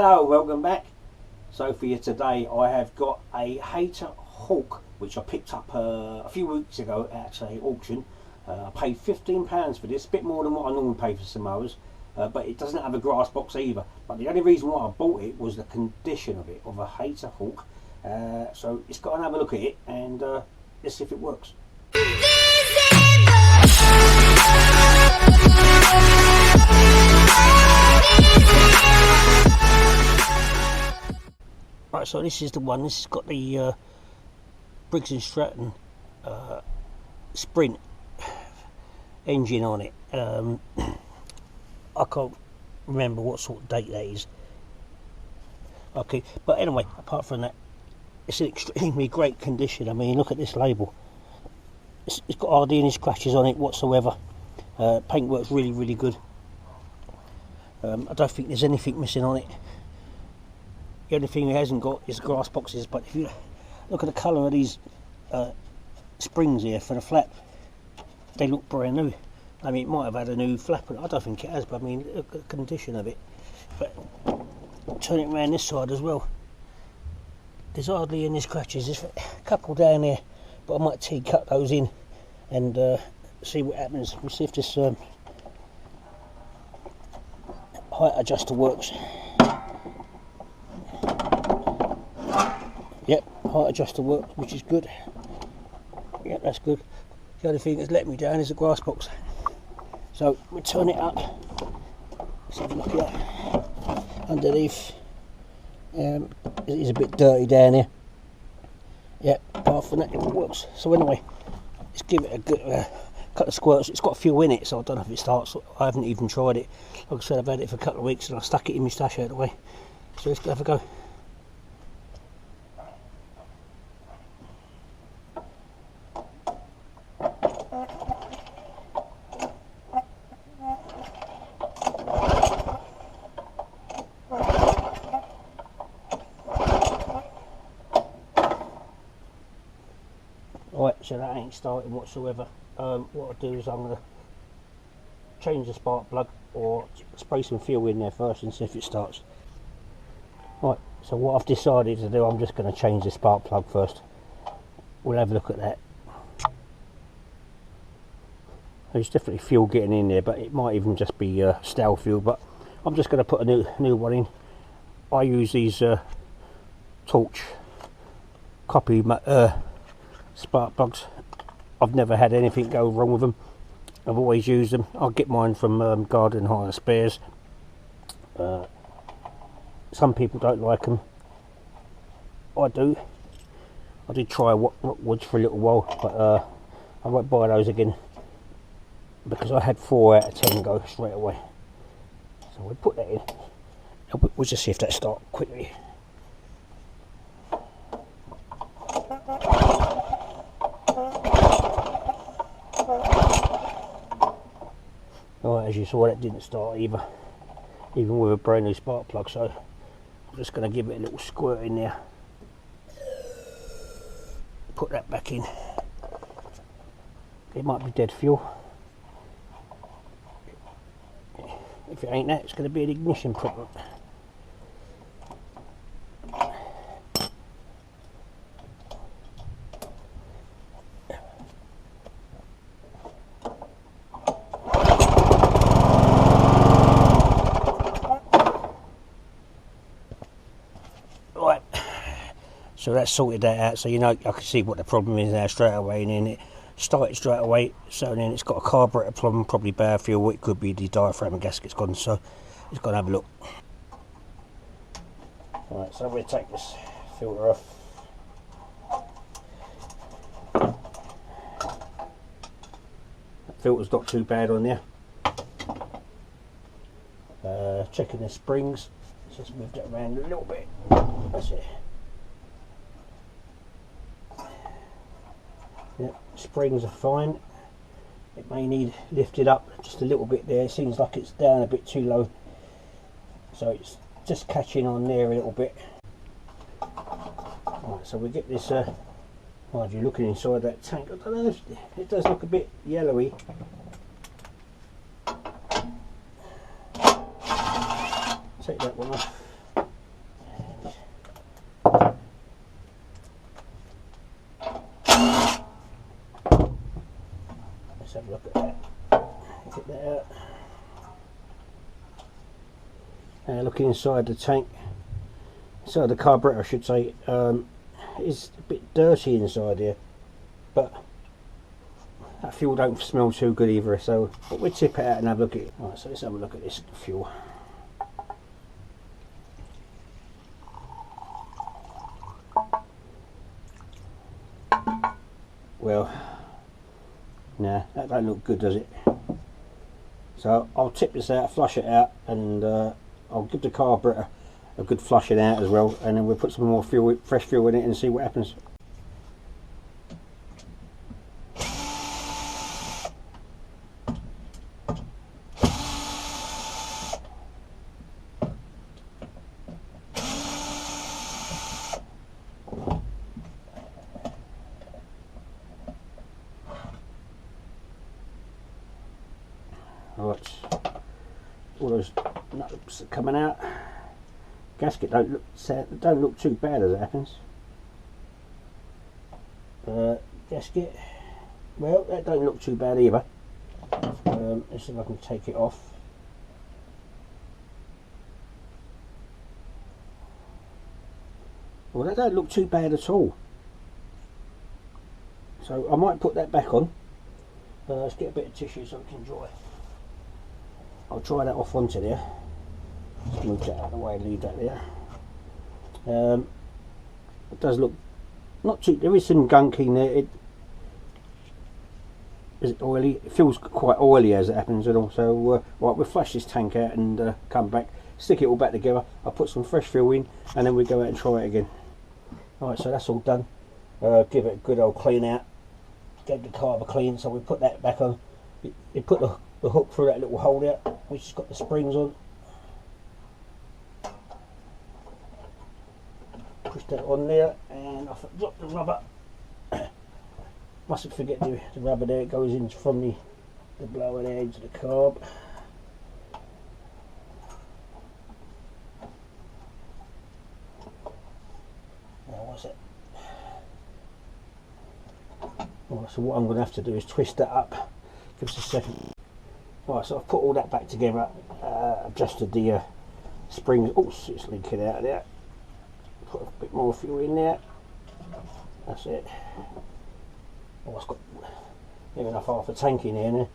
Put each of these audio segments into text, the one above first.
Hello, welcome back. So for you today I have got a Hayter Hawk which I picked up a few weeks ago at a auction. I paid £15 for this, a bit more than what I normally pay for some mowers, but it doesn't have a grass box either. But the only reason why I bought it was the condition of it, of a Hayter Hawk. So let's go and have a look at it and let's see if it works. Right, so this is the one. This has got the Briggs & Stratton Sprint engine on it. I can't remember what sort of date that is. Okay, but anyway, apart from that, it's in extremely great condition. I mean, look at this label. It's got hardly any scratches on it whatsoever. Paintwork's really good. I don't think there's anything missing on it. The only thing it hasn't got is grass boxes, but if you look at the colour of these springs here for the flap, they look brand new. I mean, it might have had a new flap, but I don't think it has, but I mean, look at the condition of it. But turn it around this side as well. There's hardly any scratches. There's a couple down there, but I might cut those in and see what happens. We'll see if this height adjuster works. Yep, height adjuster works, which is good. Yep, that's good. The only thing that's let me down is the grass box. So we turn it up. Let's have a look at underneath. It is a bit dirty down here. Yep, apart from that it works. So anyway, let's give it a good couple of squirts. It's got fuel in it, so I don't know if it starts. I haven't even tried it. Like I said, I've had it for a couple of weeks and I stuck it in my stash out of the way. So let's have a go. Right, so that ain't starting whatsoever. What I'll do is I'm going to change the spark plug or spray some fuel in there first and see if it starts. Right, so what I've decided to do, I'm just going to change the spark plug first. We'll have a look at that. There's definitely fuel getting in there, but it might even just be stale fuel, but I'm just going to put a new one in. I use these torch copy spark plugs. I've never had anything go wrong with them. I've always used them. I'll get mine from Garden Hire Spares. Some people don't like them. I do. I did try Woods for a little while, but I won't buy those again because I had 4 out of 10 go straight away. So we'll put that in. We'll just see if that starts quickly. Right, as you saw, that didn't start either, even with a brand new spark plug. So I'm just going to give it a little squirt in there. Put that back in. It might be dead fuel. If it ain't that, it's going to be an ignition problem. Right, so that's sorted that out, so you know I can see what the problem is now straight away, and then it started straight away. So then it's got a carburetor problem, probably bad fuel. It could be the diaphragm and gasket's gone, so let's go and have a look. Right, so we'll take this filter off. That filter's not too bad on there. Checking the springs. Let's just move that around a little bit. That's it. Yep, springs are fine. It may need lifted up just a little bit there. It seems like it's down a bit too low, so it's just catching on there a little bit. Right, so we get this. Mind you, looking inside that tank, I don't know if it does look a bit yellowy. Take that one off. a look at that. Get that out. Now looking inside the tank, inside the carburetor I should say, it's a bit dirty inside here, but that fuel don't smell too good either, so we'll tip it out and have a look at it. Right, so let's have a look at this fuel. Well, nah, that don't look good, does it? So I'll tip this out, flush it out, and I'll give the carburetor a good flushing out as well, and then we'll put some more fuel, fresh fuel in it, and see what happens. Right, all those nuts are coming out. Gasket don't look too bad as it happens. Gasket, well, that don't look too bad either. Let's see if I can take it off. Well, that don't look too bad at all. So I might put that back on. Let's get a bit of tissue so it can dry. I'll dry that off onto there. Just move that out of the way and leave that there. It does look not too, there is some gunk in there. Is it oily? It feels quite oily as it happens, and also right, we'll flush this tank out and come back, stick it all back together. I'll put some fresh fuel in, and then we go out and try it again. Alright, so that's all done. Give it a good old clean out. Gave the carb a clean, so we put that back on. You put the hook through that little hole there, which has got the springs on. Push that on there, and I dropped the rubber. Mustn't forget the rubber there. It goes in from the blower there into the carb. Now what's it? Right, so what I'm going to have to do is twist that up. Give us a second. Right, so I've put all that back together, adjusted the springs. Oh, it's leaking out of there. Put a bit more fuel in there. That's it. Oh, it's got near enough half a tank in here now.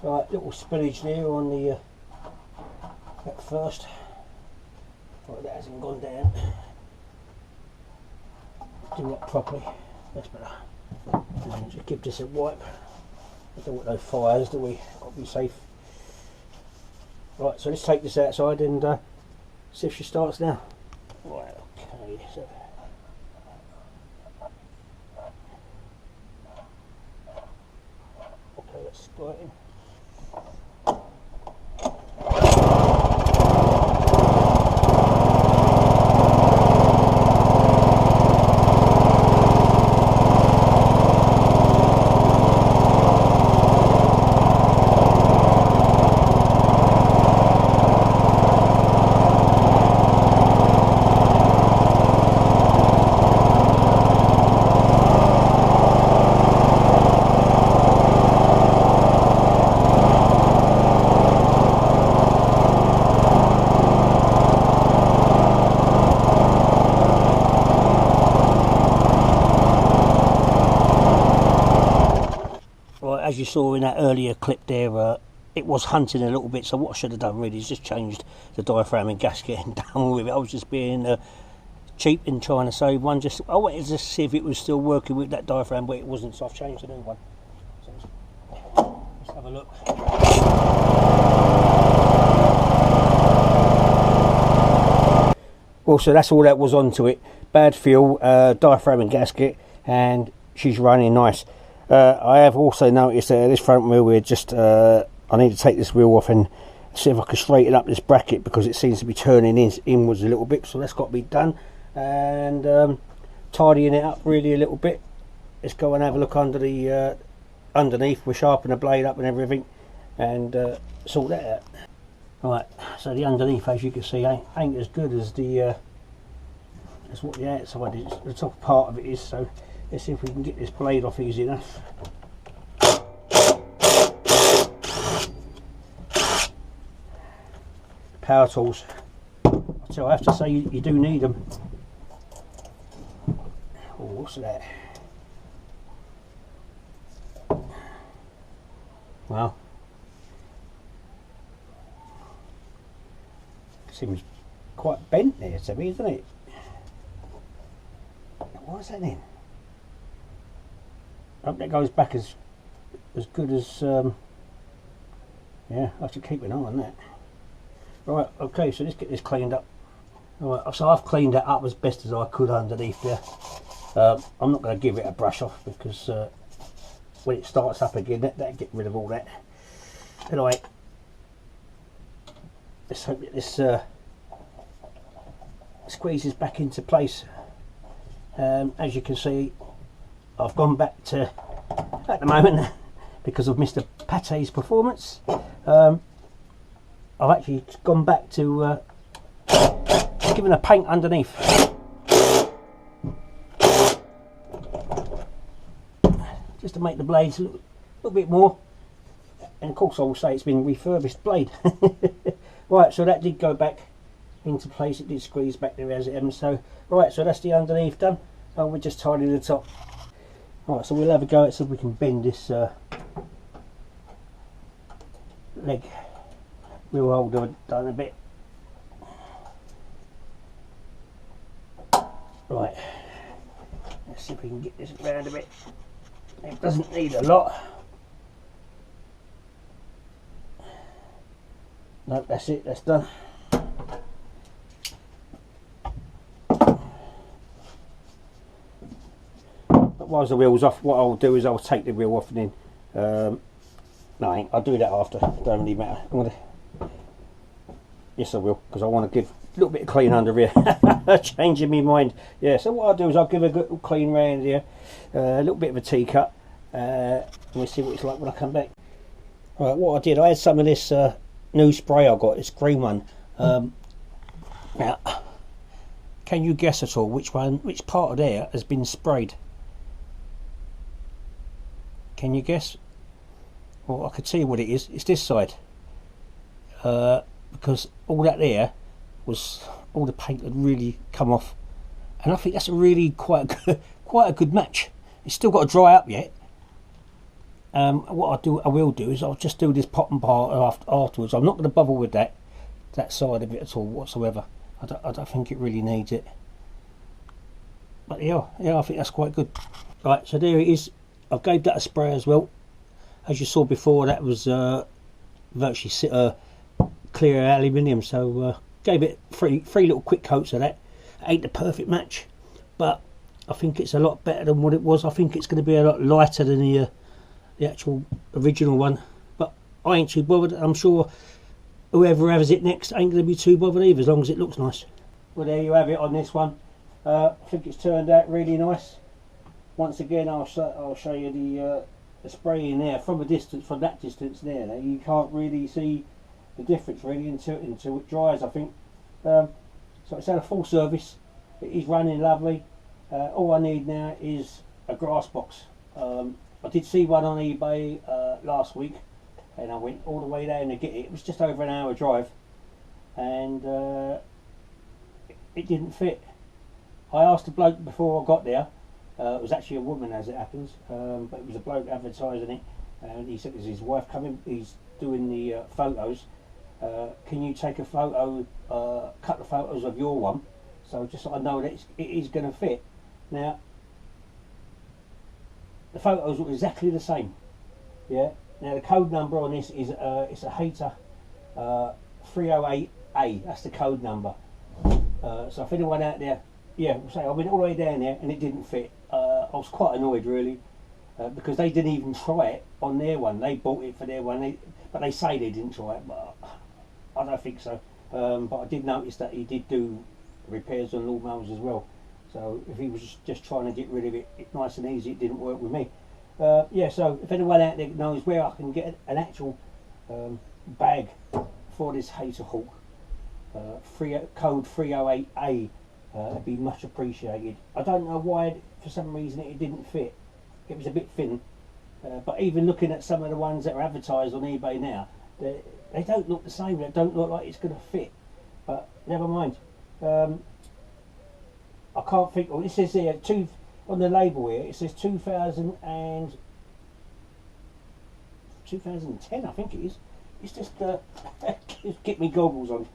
Right, little spillage there on the at first. Right, that hasn't gone down. Do that properly. That's better. And just give this a wipe. We don't want no fires, do we? Got to be safe. Right, so let's take this outside and see if she starts now. Right, okay, so okay, let's split him. As you saw in that earlier clip there, it was hunting a little bit, so what I should have done really is just changed the diaphragm and gasket and done with it. I was just being cheap in trying to save one. I wanted to see if it was still working with that diaphragm, but it wasn't, so I've changed a new one. So let's have a look. Well, so that's all that was onto it. Bad fuel, diaphragm and gasket, and she's running nice. I have also noticed that this front wheel, I need to take this wheel off and see if I can straighten up this bracket, because it seems to be turning inwards a little bit, so that's got to be done. And tidying it up really a little bit. Let's go and have a look under the underneath. We'll sharpen the blade up and everything and sort that out. Right, so the underneath, as you can see, ain't as good as as what the outside is. The top part of it is, so let's see if we can get this blade off easy enough. power tools. So I have to say you do need them. Oh, what's that? Well, seems quite bent there to me, isn't it? What's that then? I hope that goes back as good as yeah, I have to keep an eye on that. Right, okay, so let's get this cleaned up. Alright, so I've cleaned that up as best as I could underneath there. I'm not going to give it a brush off because when it starts up again, that'll get rid of all that. Anyway, let's hope that this squeezes back into place. As you can see, I've gone back to, at the moment, because of Mr. Pate's performance, I've actually gone back to giving a paint underneath. Just to make the blades look a little bit more, and of course I will say it's been a refurbished blade. Right, so that did go back into place, it did squeeze back there as it is. So right, so that's the underneath done, and we're just tidying the top. Right, so we'll have a go at see if we can bend this leg wheel holder down a bit. Right, let's see if we can get this around a bit. It doesn't need a lot. No, that's it, that's done. But whilst the wheel's off, what I'll do is I'll take the wheel off and then no, I'll do that after, don't really matter. Yes I will, because I want to give a little bit of clean under here. Changing my mind. Yeah, so what I'll do is I'll give a good clean round here, a little bit of a tea-cut, and we'll see what it's like when I come back. Right, what I did, I had some of this new spray I got, this green one. Now, can you guess at all which part of there has been sprayed? Can you guess? Well, I could tell you what it is. It's this side. Because all that there was, all the paint had really come off, and I think that's a really quite a good match. It's still got to dry up yet. What I will do is I'll just do this bottom part afterwards. I'm not going to bother with that side of it at all whatsoever. I don't think it really needs it. But yeah, I think that's quite good. Right, so there it is. I gave that a spray as well. As you saw before, that was virtually clear aluminium, so gave it three little quick coats of that. Ain't the perfect match, but I think it's a lot better than what it was. I think it's going to be a lot lighter than the actual original one, but I ain't too bothered. I'm sure whoever has it next ain't going to be too bothered either, as long as it looks nice. Well, there you have it on this one. I think it's turned out really nice. Once again, I'll show you the spray in there from a distance, from that distance there. Now, you can't really see the difference really until it dries, I think. So it's had a full service. It is running lovely. All I need now is a grass box. I did see one on eBay last week, and I went all the way down to get it. It was just over an hour drive, and it didn't fit. I asked the bloke before I got there. It was actually a woman, as it happens, but it was a bloke advertising it, and he said there's his wife coming. He's doing the photos. Can you take a photo, couple of photos of your one, so just so I know that it is going to fit. Now, the photos look exactly the same. Yeah. Now the code number on this is it's a Hayter 308A. That's the code number. So if anyone out there, yeah, say I went all the way down there and it didn't fit. I was quite annoyed really, because they didn't even try it on their one. They bought it for their one, but they say they didn't try it, but I don't think so. But I did notice that he did do repairs on lawnmowers as well. So if he was just trying to get rid of it nice and easy, it didn't work with me. Yeah, so if anyone out there knows where I can get an actual bag for this Hayter Hawk, code 308A, it'd be much appreciated. I don't know why, for some reason, it didn't fit. It was a bit thin. But even looking at some of the ones that are advertised on eBay now, they don't look the same. They don't look like it's going to fit. never mind. I can't think. Oh, it says here on the label here. It says 2010, I think it is. It's just get me goggles on.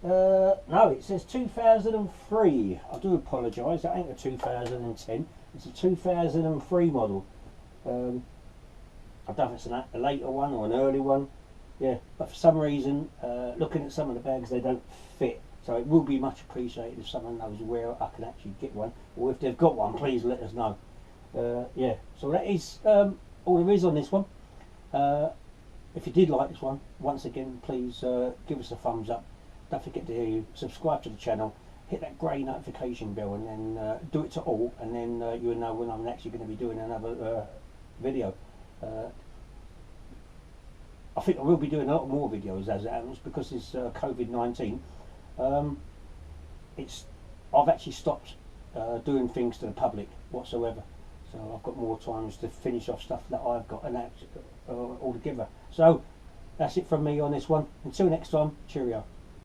No, it says 2003. I do apologise. That ain't a 2010. It's a 2003 model. I don't know if it's a later one or an early one. Yeah, but for some reason, looking at some of the bags, they don't fit. So it will be much appreciated if someone knows where I can actually get one, or if they've got one, please let us know. Yeah, so that is all there is on this one. If you did like this one, once again, please give us a thumbs up. Don't forget to subscribe to the channel, hit that grey notification bell, and then do it to all, and then you'll know when I'm actually going to be doing another video. I think I will be doing a lot more videos as it happens, because it's COVID-19. I've actually stopped doing things to the public whatsoever, so I've got more times to finish off stuff that I've got and act all together. So that's it from me on this one. Until next time, cheerio.